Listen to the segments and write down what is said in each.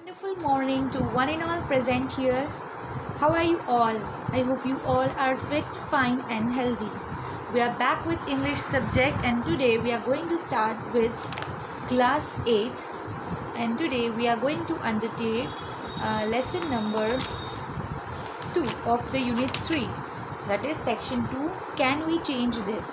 Wonderful morning to one and all present here. How are you all? I hope you all are fit, fine and healthy. We are back with English subject and today we are going to start with class 8 and today we are going to undertake lesson number 2 of the unit 3, that is section 2, can we change this?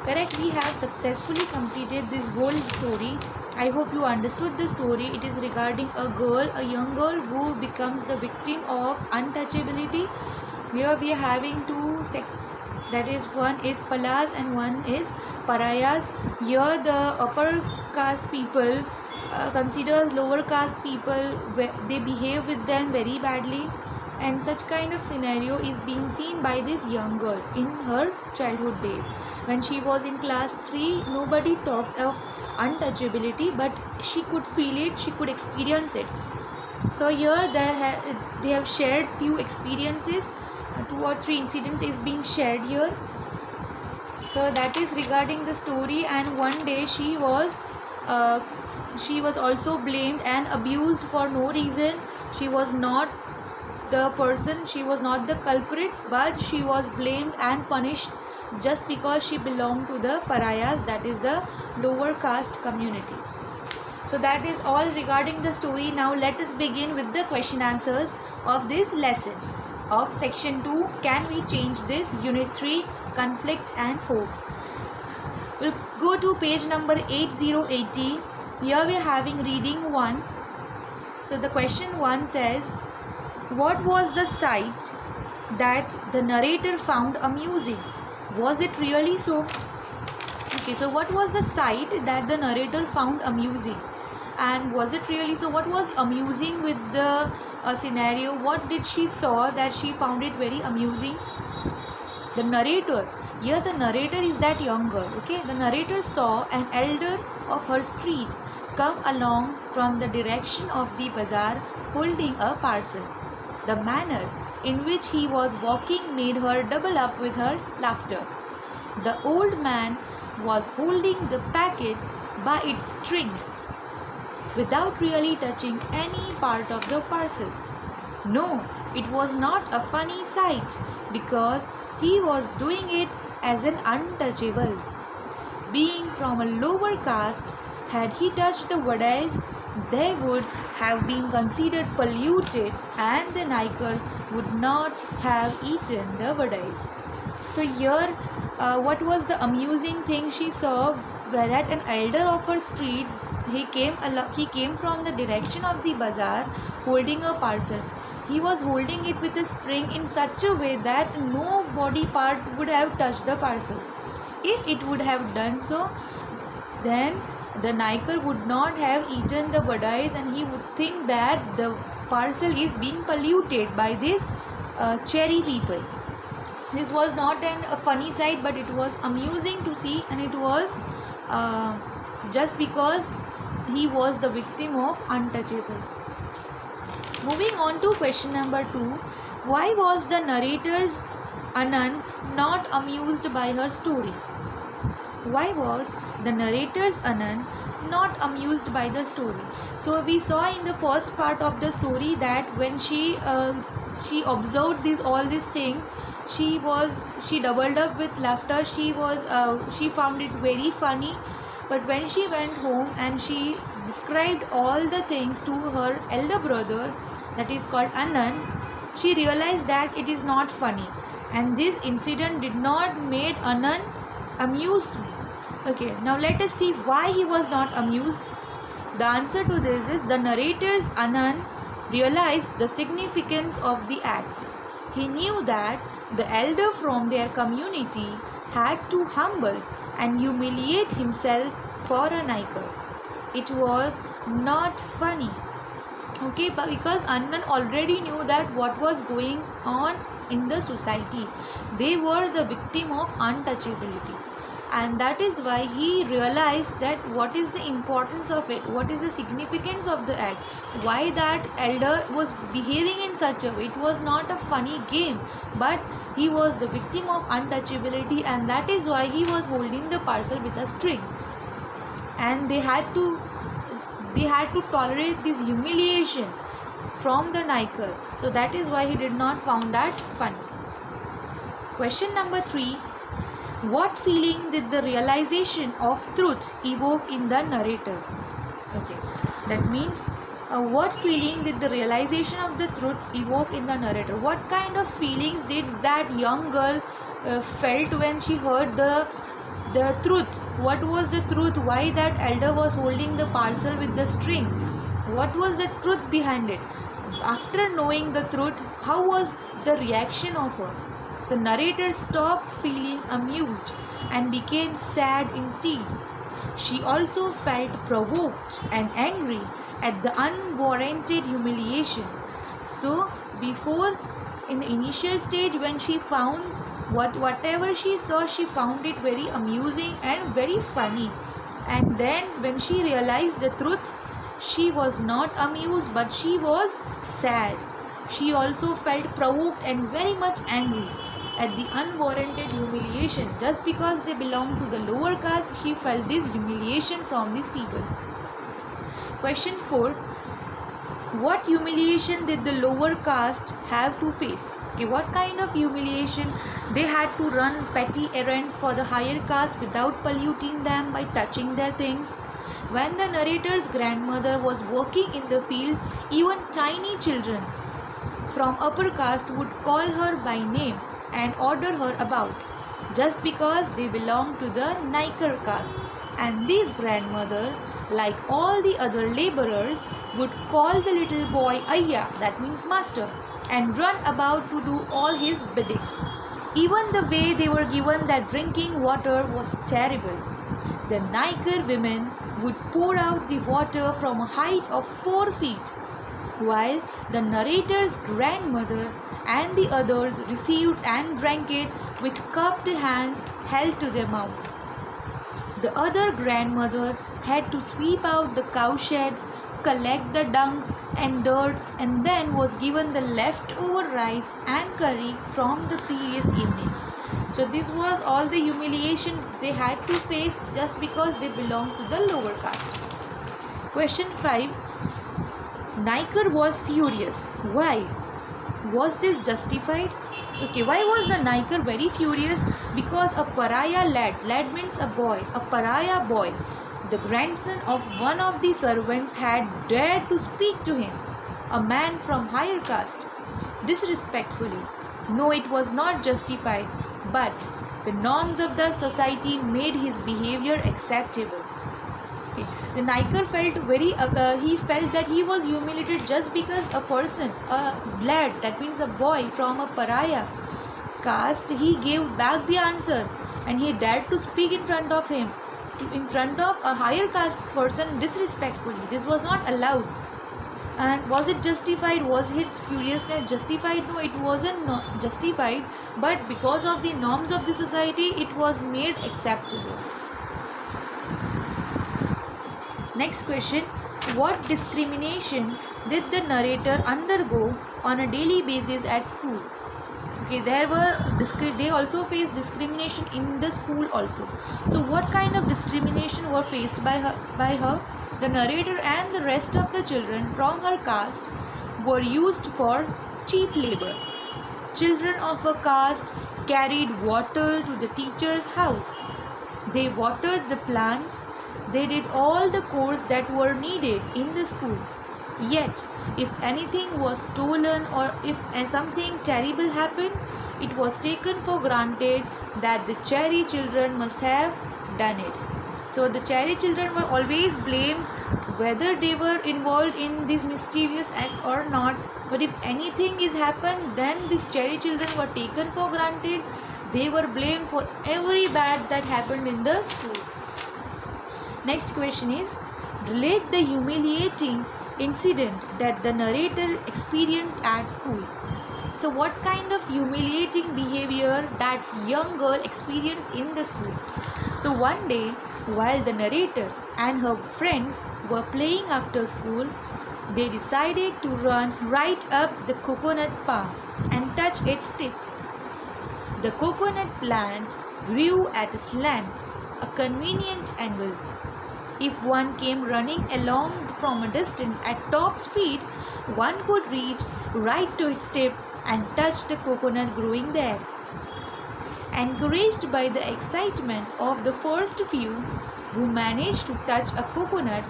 Correct, we have successfully completed this whole story. I hope you understood the story. It is regarding a young girl who becomes the victim of untouchability. Here we are having two sects, that is one is palas and one is parayas. Here the upper caste people consider lower caste people, they behave with them very badly, and such kind of scenario is being seen by this young girl in her childhood days. When she was in class 3, nobody talked of untouchability, but she could feel it, she could experience it. So here they have shared few experiences, 2 or 3 incidents is being shared here. So that is regarding the story. And one day she was also blamed and abused for no reason. She was not the person, she was not the culprit, but she was blamed and punished just because she belonged to the parayas, that is the lower caste community. So that is all regarding the story. Now let us begin with the question answers of this lesson of section 2, can we change this, unit 3, conflict and hope. We'll go to page number 8080. Here we are having reading 1. So the question 1 says, what was the sight that the narrator found amusing? Was it really so? Okay, so what was the sight that the narrator found amusing? And was it really so? What was amusing with the scenario? What did she saw that she found it very amusing? The narrator, here the narrator is that young girl. Okay, the narrator saw an elder of her street come along from the direction of the bazaar holding a parcel. The manner in which he was walking made her double up with her laughter. The old man was holding the packet by its string without really touching any part of the parcel. No, it was not a funny sight because he was doing it as an untouchable. Being from a lower caste, had he touched the vadais, they would have been considered polluted and the Naikar would not have eaten the vadais. So here what was the amusing thing she saw? That an elder of her street, he came from the direction of the bazaar holding a parcel. He was holding it with a string in such a way that no body part would have touched the parcel. If it would have done so, then the Naikar would not have eaten the vadais and he would think that the parcel is being polluted by these cherry people. This was not a funny sight, but it was amusing to see, and it was just because he was the victim of untouchable. Moving on to question number 2. Why was the narrator's Anand not amused by her story? Why was the narrator's Anand not amused by the story? So we saw in the first part of the story that when she observed all these things, she doubled up with laughter. She found it very funny. But when she went home and she described all the things to her elder brother, that is called Anand, she realized that it is not funny, and this incident did not make Anand amused. Okay, now let us see why he was not amused. The answer to this is the narrator's Anand realized the significance of the act. He knew that the elder from their community had to humble and humiliate himself for a Naikar. It was not funny. Okay, but because Anand already knew that what was going on in the society, they were the victim of untouchability, and that is why he realized that what is the importance of it, what is the significance of the act, why that elder was behaving in such a way. It was not a funny game, but he was the victim of untouchability, and that is why he was holding the parcel with a string, and they had to tolerate this humiliation from the Naikar. So that is why he did not found that funny. Question number 3. What feeling did the realization of truth evoke in the narrator? Okay, that means what feeling did the realization of the truth evoke in the narrator? What kind of feelings did that young girl felt when she heard the truth? What was the truth? Why that elder was holding the parcel with the string? What was the truth behind it? After knowing the truth, how was the reaction of her? The narrator stopped feeling amused and became sad instead. She also felt provoked and angry at the unwarranted humiliation. So, before, in the initial stage, when she found whatever she saw, she found it very amusing and very funny. And then, when she realized the truth, she was not amused, but she was sad. She also felt provoked and very much angry at the unwarranted humiliation. Just because they belong to the lower caste, she felt this humiliation from these people. Question 4. What humiliation did the lower caste have to face? Okay, what kind of humiliation? They had to run petty errands for the higher caste without polluting them by touching their things. When the narrator's grandmother was working in the fields, even tiny children from upper caste would call her by name and order her about, just because they belonged to the Naikar caste. And this grandmother, like all the other laborers, would call the little boy Ayya, that means master, and run about to do all his bidding. Even the way they were given that drinking water was terrible. The Naikar women would pour out the water from a height of 4 feet, while the narrator's grandmother and the others received and drank it with cupped hands held to their mouths. The other grandmother had to sweep out the cowshed, collect the dung and dirt, and then was given the leftover rice and curry from the previous evening. So this was all the humiliations they had to face just because they belonged to the lower caste. Question 5. Naikar was furious. Why? Was this justified? Okay, why was the Naikar very furious? Because a pariah lad means a boy, a pariah boy, the grandson of one of the servants, had dared to speak to him, a man from higher caste, disrespectfully. No, it was not justified, but the norms of the society made his behavior acceptable. Okay. The Naikar felt he felt that he was humiliated just because a person, a lad, that means a boy from a pariah caste, he gave back the answer and he dared to speak in front of him, in front of a higher caste person disrespectfully. This was not allowed. And was it justified? Was his furiousness justified? No, it wasn't justified, but because of the norms of the society, it was made acceptable. Next question. What discrimination did the narrator undergo on a daily basis at school? Okay, they also faced discrimination in the school also. So what kind of discrimination were faced by her? The narrator and the rest of the children from her caste were used for cheap labor. Children of her caste carried water to the teacher's house. They watered the plants. They did all the chores that were needed in the school. Yet, if anything was stolen or if something terrible happened, it was taken for granted that the Cherry children must have done it. So the Cherry children were always blamed whether they were involved in this mischievous act or not. But if anything is happened, then these Cherry children were taken for granted. They were blamed for every bad that happened in the school. Next question is, relate the humiliating incident that the narrator experienced at school. So what kind of humiliating behavior that young girl experienced in the school? So one day, while the narrator and her friends were playing after school, they decided to run right up the coconut palm and touch its tip. The coconut plant grew at a slant, a convenient angle. If one came running along from a distance at top speed, one could reach right to its tip and touch the coconut growing there. Encouraged by the excitement of the first few who managed to touch a coconut,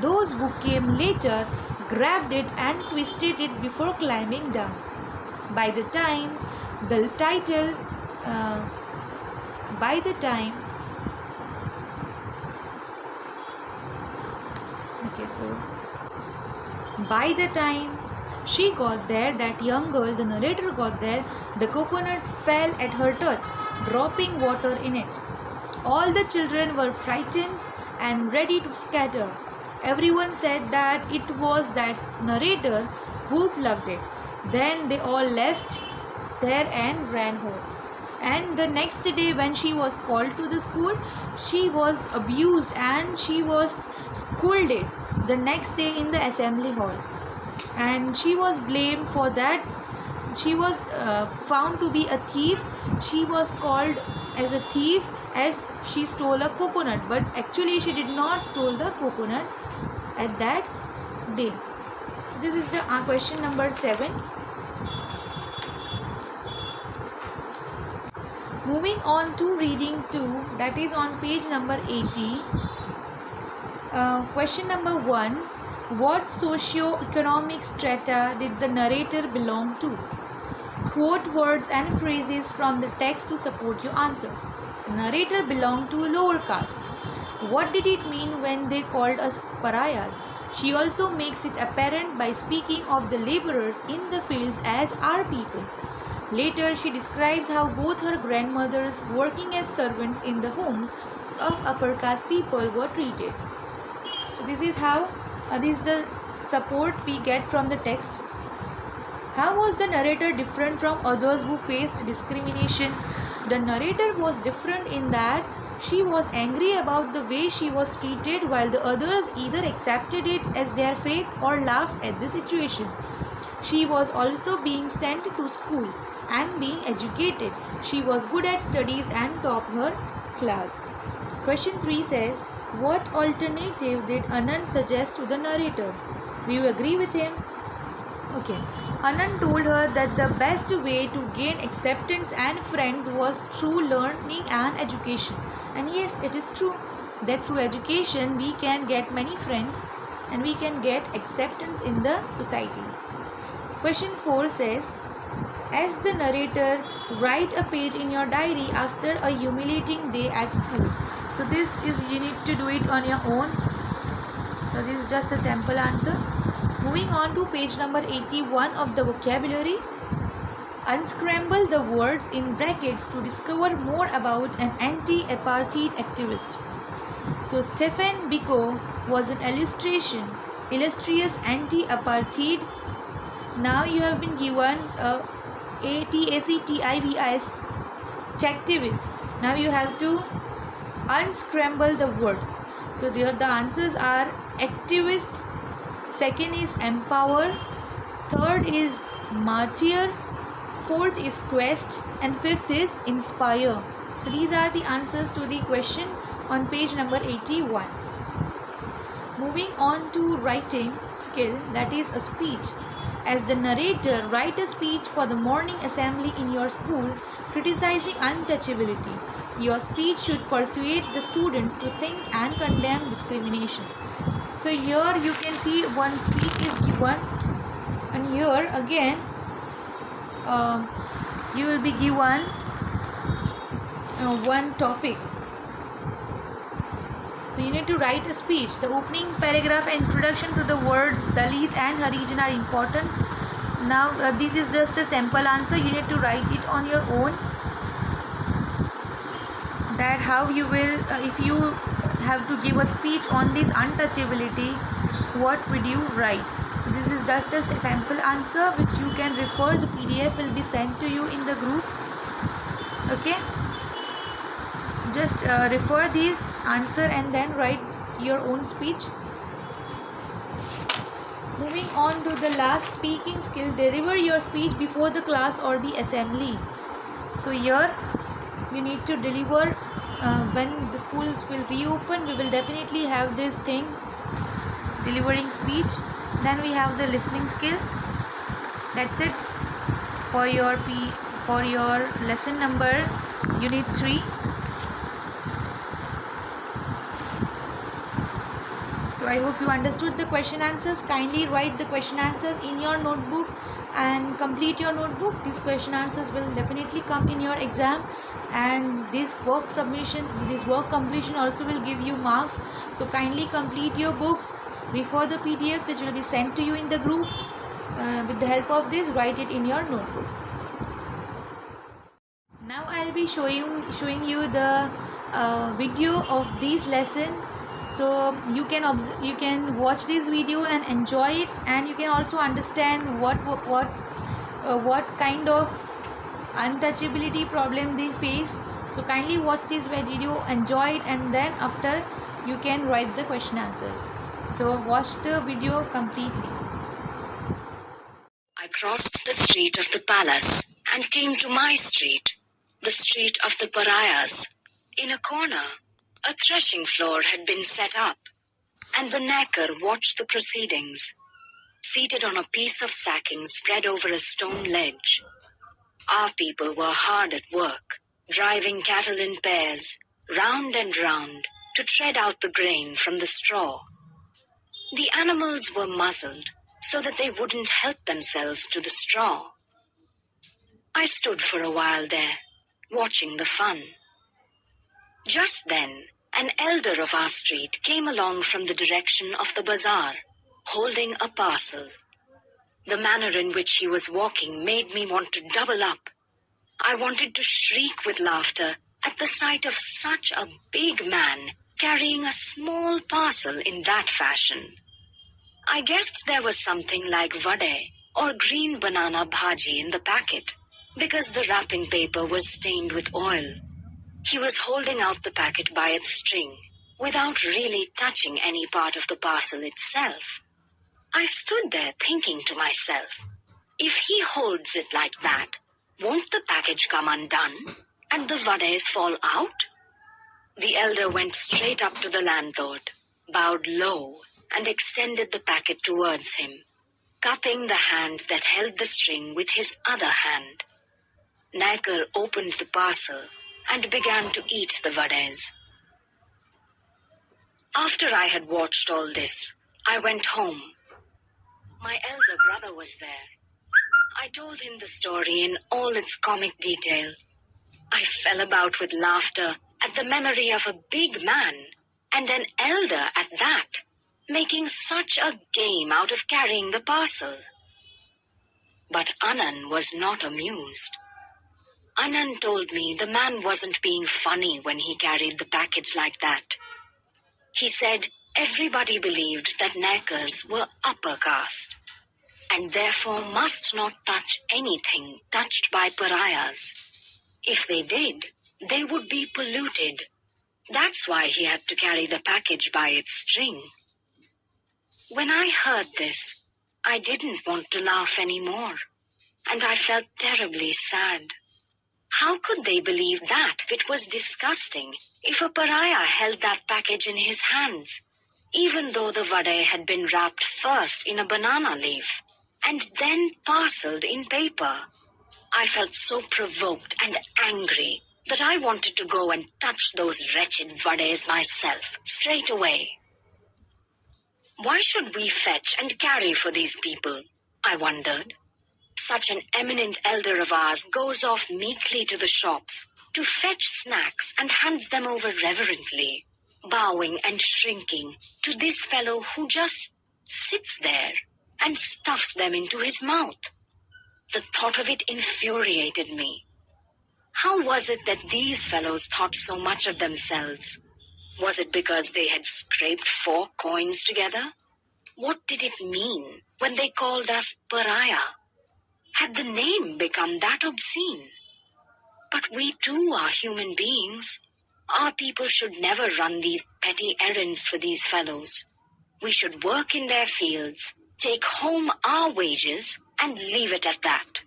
those who came later grabbed it and twisted it before climbing down. By the time the title, by the time, okay, so by the time she got there, that young girl, the narrator got there, the coconut fell at her touch, dropping water in it. All the children were frightened and ready to scatter. Everyone said that it was that narrator who plucked it. Then they all left there and ran home. And the next day, when she was called to the school, she was abused and she was scolded the next day in the assembly hall. And she was blamed for that. She was found to be a thief. She was called as a thief as she stole a coconut, but actually she did not stole the coconut at that day. So this is the question number 7. Moving on to reading 2, that is on page number 80. Question number 1. What socio-economic strata did the narrator belong to? Quote words and phrases from the text to support your answer. The narrator belonged to lower caste. What did it mean when they called us pariahs? She also makes it apparent by speaking of the laborers in the fields as our people. Later, she describes how both her grandmothers, working as servants in the homes of upper caste people, were treated. So this is how this is the support we get from the text. How was the narrator different from others who faced discrimination? The narrator was different in that she was angry about the way she was treated, while the others either accepted it as their fate or laughed at the situation. She was also being sent to school and being educated. She was good at studies and topped her class. Question 3 says, what alternative did Anand suggest to the narrator? Do you agree with him? Okay. Anand told her that the best way to gain acceptance and friends was through learning and education. And yes, it is true that through education we can get many friends and we can get acceptance in the society. Question 4 says, as the narrator, write a page in your diary after a humiliating day at school. So this is, you need to do it on your own. So this is just a sample answer. Moving on to page number 81 of the vocabulary. Unscramble the words in brackets to discover more about an anti-apartheid activist. So Stephen Biko was an illustrious anti-apartheid. Now you have been given ATACTIVIS activist. Now you have to unscramble the words. So there the answers are activists, second is empower, third is martyr, fourth is quest, and fifth is inspire. So these are the answers to the question on page number 81. Moving on to writing skill, that is a speech. As the narrator, write a speech for the morning assembly in your school criticizing untouchability. Your speech should persuade the students to think and condemn discrimination. So here you can see one speech is given, and here again you will be given one topic. So you need to write a speech. The opening paragraph and introduction to the words Dalit and Harijan are important. Now this is just a sample answer. You need to write it on your own. That how you will, if you have to give a speech on this untouchability, what would you write? So this is just a sample answer which you can refer. The PDF will be sent to you in the group. Okay, just refer this answer and then write your own speech. Moving on to the last, speaking skill. Deliver your speech before the class or the assembly. So here you need to deliver when the schools will reopen, we will definitely have this thing, delivering speech. Then we have the listening skill. That's it for your lesson number unit 3. So I hope you understood the question answers. Kindly write the question answers in your notebook and complete your notebook. These question answers will definitely come in your exam, and this work completion also will give you marks. So kindly complete your books, refer the PDFs which will be sent to you in the group. With the help of this, write it in your notebook. Now I'll be showing you the video of this lesson. So you can watch this video and enjoy it, and you can also understand what kind of untouchability problem they face. So kindly watch this video, enjoy it, and then after you can write the question answers. So watch the video completely. I crossed the street of the palace and came to my street, the street of the pariahs. In a corner, a threshing floor had been set up, and the knacker watched the proceedings, seated on a piece of sacking spread over a stone ledge. Our people were hard at work, driving cattle in pairs, round and round, to tread out the grain from the straw. The animals were muzzled so that they wouldn't help themselves to the straw. I stood for a while there, watching the fun. Just then, an elder of our street came along from the direction of the bazaar, holding a parcel. The manner in which he was walking made me want to double up. I wanted to shriek with laughter at the sight of such a big man carrying a small parcel in that fashion. I guessed there was something like vade or green banana bhaji in the packet, because the wrapping paper was stained with oil. He was holding out the packet by its string, without really touching any part of the parcel itself. I stood there thinking to myself, if he holds it like that, won't the package come undone and the vades fall out? The elder went straight up to the landlord, bowed low, and extended the packet towards him, cupping the hand that held the string with his other hand. Knacker opened the parcel and began to eat the vades. After I had watched all this, I went home. My elder brother was there. I told him the story in all its comic detail. I fell about with laughter at the memory of a big man, and an elder at that, making such a game out of carrying the parcel. But Anand was not amused. Anand told me the man wasn't being funny when he carried the package like that. He said everybody believed that knackers were upper caste, and therefore must not touch anything touched by pariahs. If they did, they would be polluted. That's why he had to carry the package by its string. When I heard this, I didn't want to laugh anymore, and I felt terribly sad. How could they believe that? It was disgusting if a pariah held that package in his hands, even though the vade had been wrapped first in a banana leaf and then parceled in paper. I felt so provoked and angry that I wanted to go and touch those wretched vades myself straight away. Why should we fetch and carry for these people? I wondered. Such an eminent elder of ours goes off meekly to the shops to fetch snacks and hands them over reverently, bowing and shrinking to this fellow who just sits there and stuffs them into his mouth. The thought of it infuriated me. How was it that these fellows thought so much of themselves? Was it because they had scraped 4 coins together? What did it mean when they called us pariah? Had the name become that obscene? But we too are human beings. Our people should never run these petty errands for these fellows. We should work in their fields, take home our wages, and leave it at that.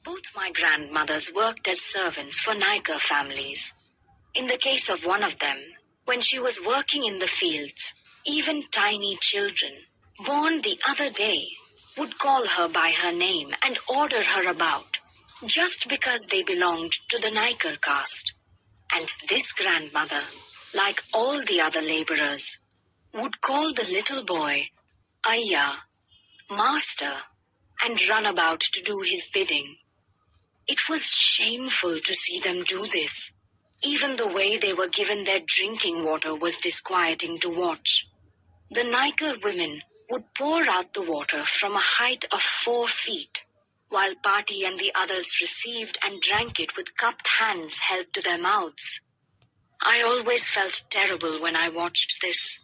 Both my grandmothers worked as servants for Naikar families. In the case of one of them, when she was working in the fields, even tiny children, born the other day, would call her by her name and order her about, just because they belonged to the Naikar caste. And this grandmother, like all the other laborers, would call the little boy Ayya, master, and run about to do his bidding. It was shameful to see them do this. Even the way they were given their drinking water was disquieting to watch. The Naikar women would pour out the water from a height of 4 feet, while Pati and the others received and drank it with cupped hands held to their mouths. I always felt terrible when I watched this.